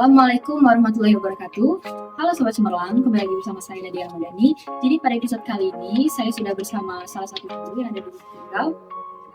Assalamualaikum warahmatullahi wabarakatuh. Halo Sobat Cemerlang, kembali lagi bersama saya Nadia Ramadhani. Jadi pada episode kali ini saya sudah bersama salah satu guru yang ada di Tunggal.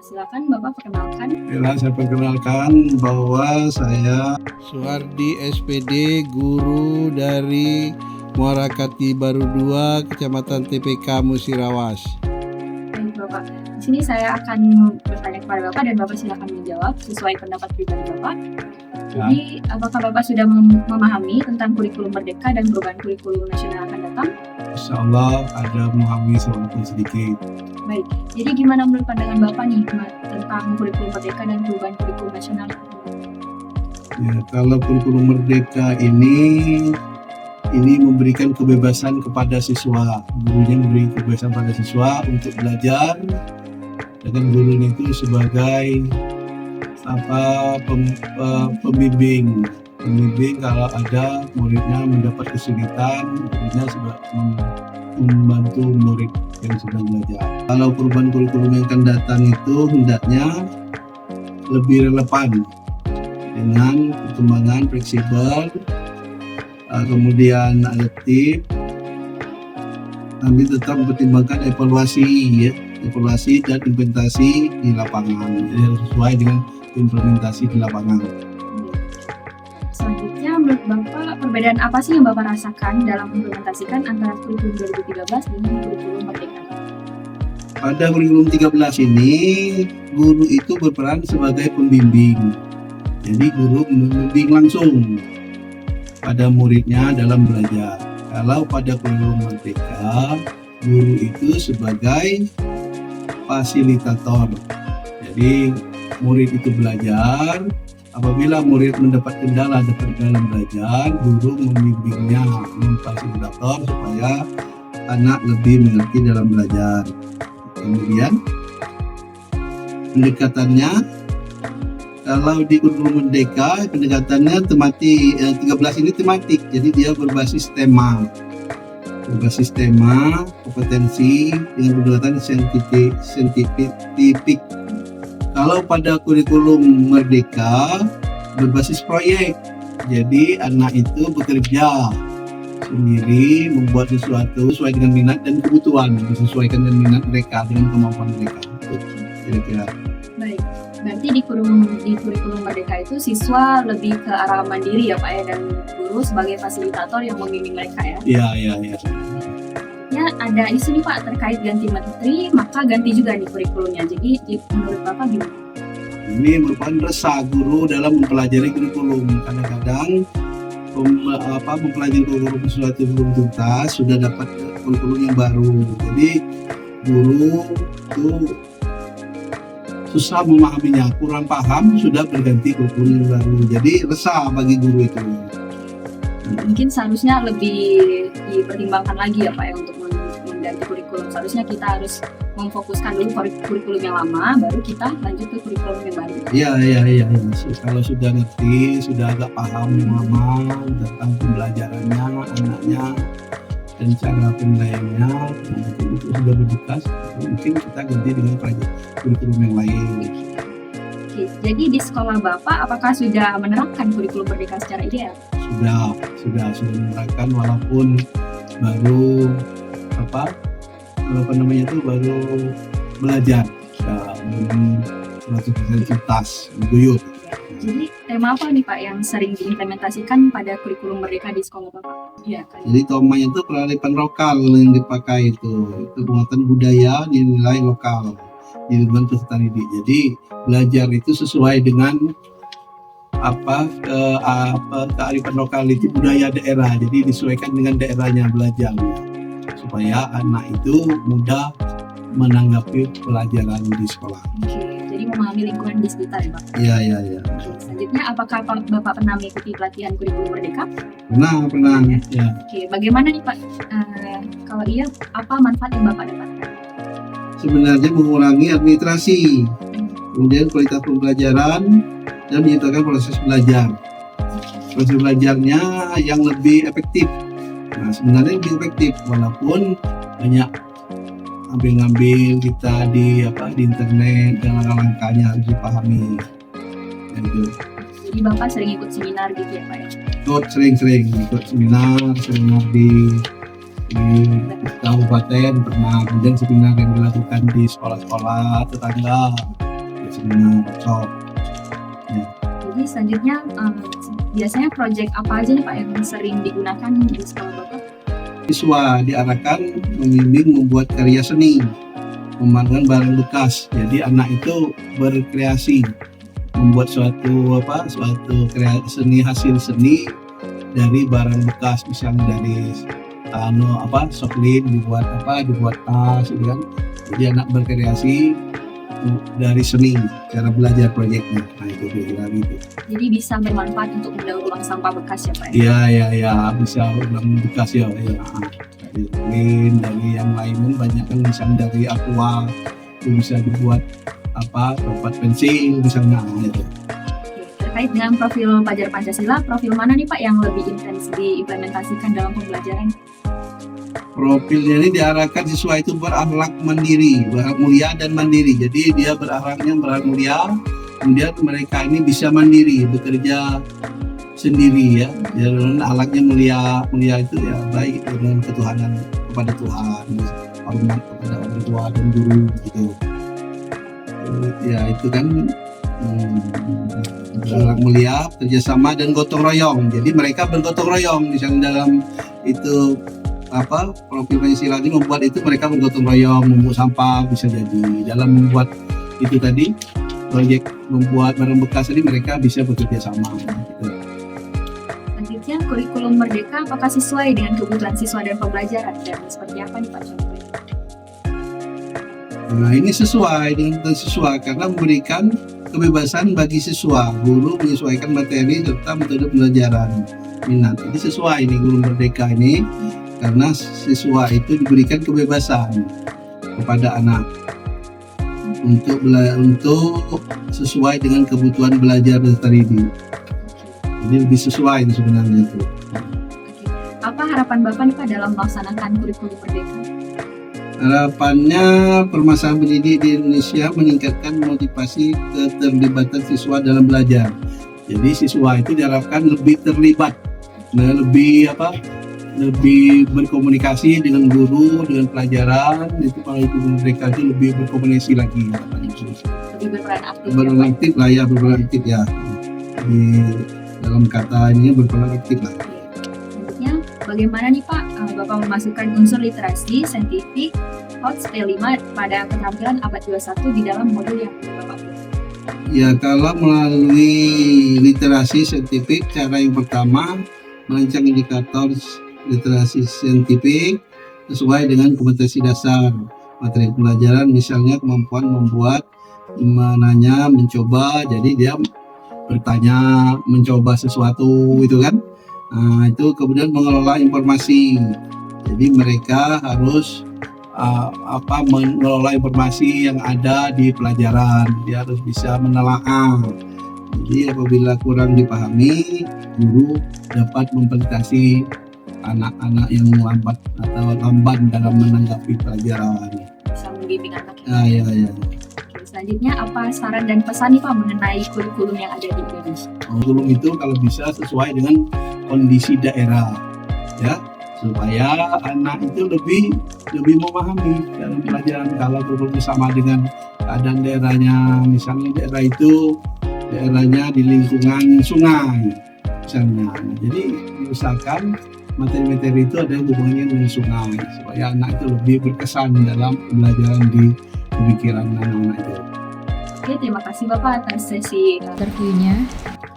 Silakan Bapak perkenalkan. Ya, saya perkenalkan bahwa saya Suhardi SPD, guru dari Muara Kati Baru 2, Kecamatan TPK Musirawas. Baik Bapak, di sini saya akan bertanya kepada Bapak dan Bapak silakan menjawab sesuai pendapat pribadi Bapak. Jadi, apakah Bapak sudah memahami tentang kurikulum Merdeka dan perubahan kurikulum nasional akan datang? Insya Allah ada memahami walaupun sedikit. Baik, jadi gimana menurut pandangan Bapak nih tentang kurikulum Merdeka dan perubahan kurikulum nasional? Ya, kalau kurikulum Merdeka ini memberikan kebebasan kepada siswa. Gurunya memberi kebebasan pada siswa untuk belajar, dengan gurunya itu sebagai pembimbing kalau ada muridnya mendapat kesulitan, gurunya membantu murid yang sedang belajar. Kalau perubahan kurikulum yang akan datang itu hendaknya lebih relevan dengan perkembangan fleksibel, kemudian adaptif, nanti tetap mempertimbangkan evaluasi dan implementasi di lapangan, jadi harus sesuai dengan implementasi di lapangan. Selanjutnya, menurut Bapak, perbedaan apa sih yang Bapak rasakan dalam implementasikan antara kurikulum 2013 dengan kurikulum Merdeka? Pada kurikulum 13 ini, guru itu berperan sebagai pembimbing. Jadi guru membimbing langsung pada muridnya dalam belajar. Kalau pada kurikulum Merdeka, guru itu sebagai fasilitator. Jadi murid itu belajar, apabila murid mendapat kendala dalam belajar, guru membimbingnya, memfasilitator supaya anak lebih mengerti dalam belajar. Kemudian pendekatannya, kalau di kurikulum Merdeka pendekatannya tematik, 13 ini tematik, jadi dia berbasis tema, kompetensi dengan pendekatan saintifik. Kalau pada kurikulum Merdeka berbasis proyek, jadi anak itu bekerja sendiri membuat sesuatu sesuai dengan minat dan kebutuhan, disesuaikan dengan minat mereka, dengan kemampuan mereka. Kira-kira. Baik, berarti di kurikulum Merdeka itu siswa lebih ke arah mandiri ya Pak ya, dan guru sebagai fasilitator yang membimbing mereka ya? Iya. Ya, ada isu nih Pak terkait ganti menteri, maka ganti juga nih kurikulumnya. Jadi menurut Bapak gimana? Ini merupakan resah guru dalam mempelajari kurikulum. Kadang-kadang mempelajari kurikulum sesuatu belum tuntas, sudah dapat kurikulum yang baru. Jadi guru itu susah memahaminya, kurang paham, sudah berganti kurikulum yang baru. Jadi resah bagi guru itu. Mungkin seharusnya lebih dipertimbangkan lagi ya Pak ya untuk mengganti kurikulum. Seharusnya kita harus memfokuskan dulu kurikulum yang lama, baru kita lanjut ke kurikulum yang baru. Iya. Kalau sudah ngerti, sudah agak paham yang lama tentang pembelajarannya, anaknya, dan cara penilaiannya, mungkin itu sudah berbekas, mungkin kita ganti dengan kurikulum yang lain. Oke, jadi di sekolah Bapak apakah sudah menerapkan kurikulum Merdeka secara ideal? Sudah menerapkan, walaupun baru baru belajar, belum 100% tuntas, guyup. Jadi tema apa nih Pak yang sering diimplementasikan pada kurikulum Merdeka di sekolah Bapak? Iya kan. Jadi temanya itu kearifan lokal yang dipakai itu penguatan budaya, nilai lokal di lingkungan peserta didik. Jadi belajar itu sesuai dengan kearifan lokal itu, budaya daerah. Jadi disesuaikan dengan daerahnya belajarnya, supaya anak itu mudah menanggapi pelajaran di sekolah. Oke, jadi memahami lingkungan di sekitar ya Pak? Iya. Oke, selanjutnya apakah Bapak pernah mengikuti pelatihan kurikulum Merdeka? Pernah. Ya. Oke, bagaimana nih Pak? Kalau iya, apa manfaat yang Bapak dapatkan? Sebenarnya mengurangi administrasi, kemudian kualitas pembelajaran, dan menciptakan proses belajar. Proses belajarnya yang lebih efektif. Nah, sebenarnya lebih efektif, walaupun banyak ambil-ngambil kita di internet, dan langkah-langkahnya harus dipahami. Gitu. Jadi Bapak sering ikut seminar gitu ya Pak ya? Ikut sering-sering ikut seminar di kabupaten pernah, kemudian seminar yang dilakukan di sekolah-sekolah tetangga, seminar workshop. Jadi selanjutnya biasanya proyek apa aja nih Pak yang sering digunakan di sekolah Bapak? Siswa diarahkan membimbing membuat karya seni, memamerkan barang bekas. Jadi anak itu berkreasi, membuat suatu kreasi seni, hasil seni dari barang bekas, misalnya dari soklin dibuat tas gitu kan. Jadi anak berkreasi dari seni, cara belajar proyeknya. Nah itu kira-kira gitu. Jadi bisa bermanfaat untuk mendaur ulang sampah bekas ya Pak? Iya bisa ulang bekas ya. Dari soklin, dari yang lain banyak kan, misalnya dari aqua itu bisa dibuat tempat pensil misalnya gitu. Terkait dengan profil pelajar Pancasila, profil mana nih Pak yang lebih intens diimplementasikan dalam pembelajaran? Profilnya ini diarahkan siswa itu berakhlak mandiri, berakhlak mulia dan mandiri. Jadi dia berakhlak mulia, kemudian mereka ini bisa mandiri, bekerja sendiri ya. Dan akhlaknya mulia itu ya baik dengan ketuhanan, kepada Tuhan, hormat kepada orang tua dan guru gitu. Ya itu kan berakhlak mulia, kerjasama dan gotong royong. Jadi mereka bergotong royong, misalnya dalam itu profil Pancasila ini membuat itu mereka bergotong royong, membuat sampah bisa jadi. Dalam membuat itu tadi proyek membuat barang bekas ini mereka bisa bekerja sama. Gitu. Selanjutnya kurikulum Merdeka apakah sesuai dengan kebutuhan siswa dan pembelajaran dan seperti apa nih Pak contohnya? Nah ini sesuai dengan kebutuhan siswa karena memberikan kebebasan bagi siswa, guru menyesuaikan materi serta metode pembelajaran minat. Jadi sesuai ini guru Merdeka ini karena siswa itu diberikan kebebasan kepada anak untuk sesuai dengan kebutuhan belajar dasar ini. Jadi lebih sesuai itu sebenarnya itu. Apa harapan Bapak nih Pak dalam melaksanakan kurikulum Merdeka? Harapannya permasalahan pendidik di Indonesia meningkatkan motivasi keterlibatan siswa dalam belajar. Jadi siswa itu diharapkan lebih terlibat, lebih berkomunikasi dengan guru, dengan pelajaran. Itu kalau itu mereka itu lebih berkomunikasi lagi. Lebih berperan aktif. Berperan aktif ya. Di dalam kata ini berperan aktif lah. Selanjutnya, bagaimana nih Pak Bapak memasukkan unsur literasi saintifik HOTS P5 pada keterampilan abad 21 di dalam modul yang Bapak buat? Ya kalau melalui literasi saintifik, cara yang pertama merancang indikator literasi saintifik sesuai dengan kompetensi dasar materi pelajaran, misalnya kemampuan membuat, menanya, mencoba. Jadi dia bertanya, mencoba sesuatu itu kan. Nah, itu kemudian mengelola informasi. Jadi mereka harus mengelola informasi yang ada di pelajaran. Dia harus bisa menelaah. Jadi apabila kurang dipahami, guru dapat memfasilitasi anak-anak yang lambat atau lamban dalam menanggapi pelajaran. Bisa membimbing anak. Ya. Selanjutnya apa saran dan pesan nih Pak mengenai kurikulum yang ada di Indonesia? Kurikulum itu kalau bisa sesuai dengan kondisi daerah, ya, supaya anak itu lebih memahami dalam pelajaran. Kalau kurikulum sama dengan keadaan daerahnya, misalnya daerahnya di lingkungan sungai, misalnya. Jadi misalkan materi-materi itu ada hubungannya dengan sungai, supaya anak itu lebih berkesan dalam pembelajaran di pemikiran anak-anak itu. Oke, terima kasih Bapak atas sesi interviewnya.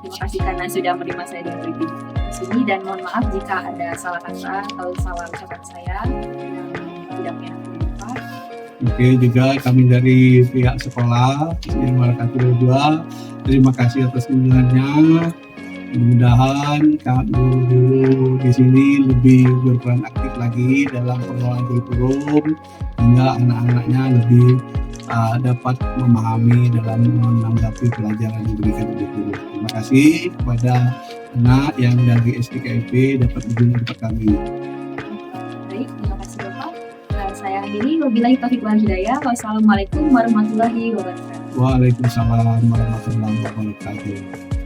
Terima kasih karena sudah menerima saya di briefing di sini, dan mohon maaf jika ada salah kata atau salah ucapan saya yang tidak menyenangkan Bapak. Oke, juga kami dari pihak sekolah yang Marakatul 2 terima kasih atas kunjungannya. Mudah-mudahan guru-guru di sini lebih berperan aktif lagi dalam pengelolaan kurikulum sehingga anak-anaknya lebih dapat memahami dalam menanggapi pelajaran yang diberikan oleh guru. Terima kasih kepada anak yang dari SDKIP dapat berguna kepada kami. Baik, terima kasih Bapak. Saya akhiri, wabillahi taufiq wal hidayah. Wassalamualaikum warahmatullahi wabarakatuh. Waalaikumsalam warahmatullahi wabarakatuh.